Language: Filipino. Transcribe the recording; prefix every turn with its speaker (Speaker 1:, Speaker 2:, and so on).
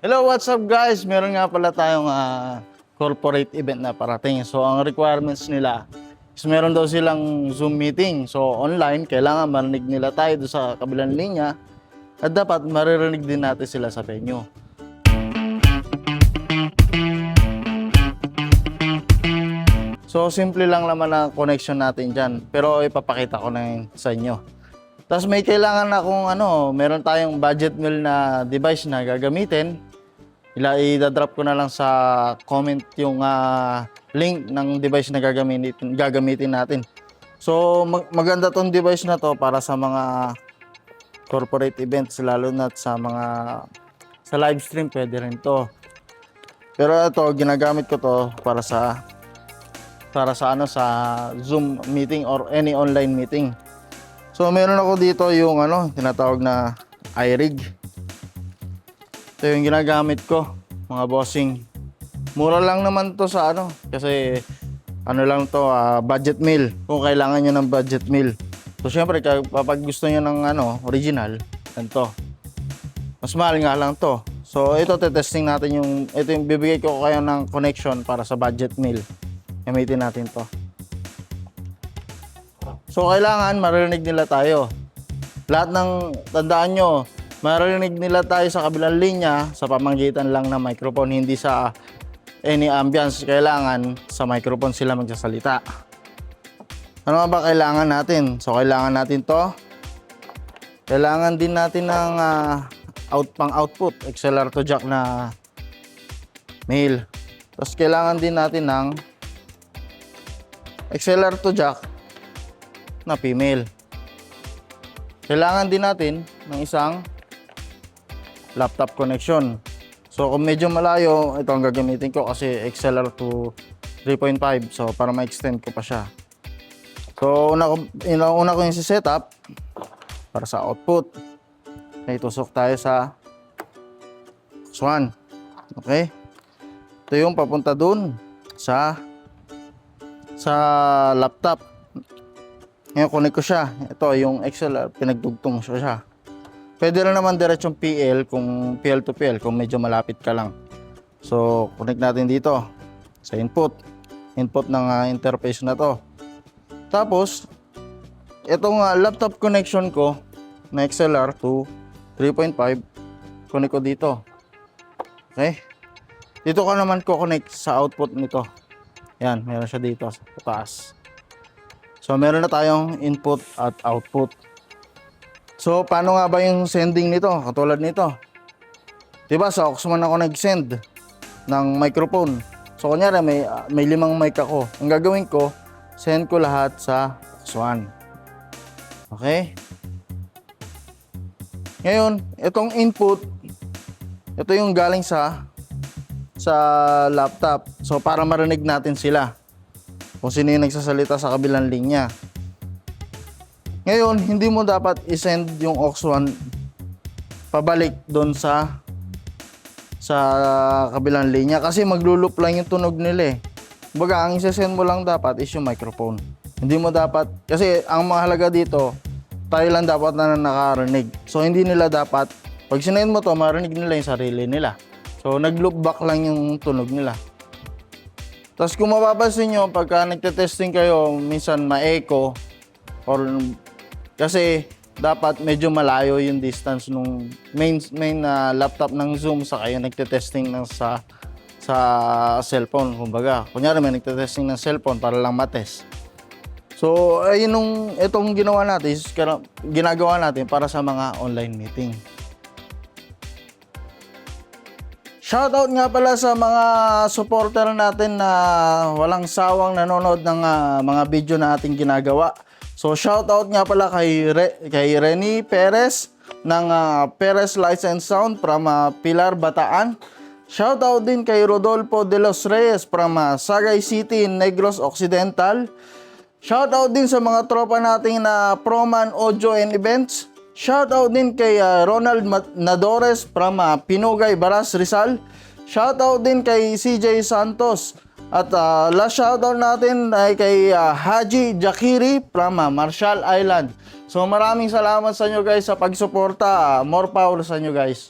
Speaker 1: Hello, what's up guys? Meron nga pala tayong corporate event na parating. So, ang requirements nila is meron daw silang Zoom meeting. So, online, kailangan marinig nila tayo doon sa kabilang linya at dapat maririnig din natin sila sa venue. So, simple lang naman ang connection natin dyan. Pero ipapakita ko na yun sa inyo. Tapos may kailangan akong meron tayong budget meal na device na gagamitin. I-drop ko na lang sa comment yung link ng device na gagamitin natin. So maganda tong device na to para sa mga corporate events, lalo na sa live stream pwede rin to. Pero ito ginagamit ko to para sa Zoom meeting or any online meeting. So meron ako dito yung tinatawag na iRig. Ito yung ginagamit ko, mga bossing. Mura lang naman to sa kasi lang to, budget meal. Kung kailangan nyo ng budget meal. So syempre kapag gusto nyo ng original, ganito. Mas mahal nga lang to. So ito testing natin ito yung bibigay ko kayo ng connection para sa budget meal. Gamitin natin to. So kailangan maririnig nila tayo. Lahat ng tandaan nyo, maririnig nila tayo sa kabilang linya sa pamamagitan lang ng microphone, hindi sa any ambience. Kailangan sa microphone sila magsasalita. Ano nga ba kailangan natin? So kailangan natin to. Kailangan din natin ng output, XLR to jack na male. Tapos kailangan din natin ng XLR to jack na female. Kailangan din natin ng isang laptop connection. So kung medyo malayo, ito ang gagamitin ko kasi XLR to 3.5. So para ma-extend ko pa siya. So una ko yung setup para sa output. Okay, tusok tayo sa X1. Okay? Ito yung papunta dun sa laptop. Ngayon connect ko siya. Ito yung XLR, pinagdugtong siya. Pwede rin naman diretsong PL kung PL to PL kung medyo malapit ka lang. So connect natin dito sa input ng interface na to. Tapos itong laptop connection ko na XLR to 3.5, connect ko dito. Okay? Dito ka naman ko connect sa output nito. Yan, meron siya dito sa taas. So meron na tayong input at output. So paano nga ba yung sending nito? Katulad nito. 'Di ba sa Oxman ako nag-send ng microphone. So kunyari may 5 mic ako. Ang gagawin ko, send ko lahat sa Oxman. Okay? Ngayon, itong input, ito yung galing sa laptop. So para marinig natin sila. Kung sino yung nagsasalita sa kabilang linya. Ngayon, hindi mo dapat i-send yung aux1 pabalik doon sa kabilang linya kasi maglo-loop lang yung tunog nila eh. Baga, ang i-send mo lang dapat is yung microphone. Hindi mo dapat, kasi ang mahalaga dito, tayo lang dapat na nakarinig. So, hindi nila dapat, pag sinend mo to, marinig nila yung sarili nila. So, nag-loop back lang yung tunog nila. Tapos kung mapapansin nyo, pagka nagte-testing kayo, minsan ma-echo or kasi dapat medyo malayo yung distance nung main laptop ng Zoom sa kayo nagte-testing sa cellphone. Kumbaga, kunyari may nagte-testing ng cellphone para lang matest. So, ayun itong ginagawa natin para sa mga online meeting. Shoutout nga pala sa mga supporter natin na walang sawang nanonood ng mga video na ating ginagawa. So shoutout nga pala kay Rene Perez ng Perez Lights and Sound from Pilar, Bataan. Shoutout din kay Rodolfo de los Reyes from Sagay City, Negros Occidental. Shoutout din sa mga tropa nating na Proman Audio and Events. Shoutout din kay Ronald Nadores from Pinugay, Baras, Rizal. Shoutout din kay CJ Santos. At last shoutout natin ay kay Haji Jakiri from Marshall Island. So maraming salamat sa inyo guys sa pagsuporta. More power sa inyo guys.